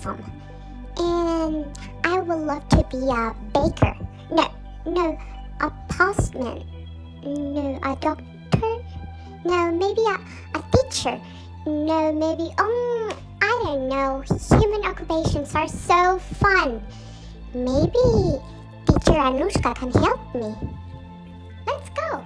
awesome. And I would love to be a baker. No, a postman. No, a doctor. No, maybe a teacher. No, maybe, I don't know. Human occupations are so fun. Maybe Teacher Anushka can help me. Let's go.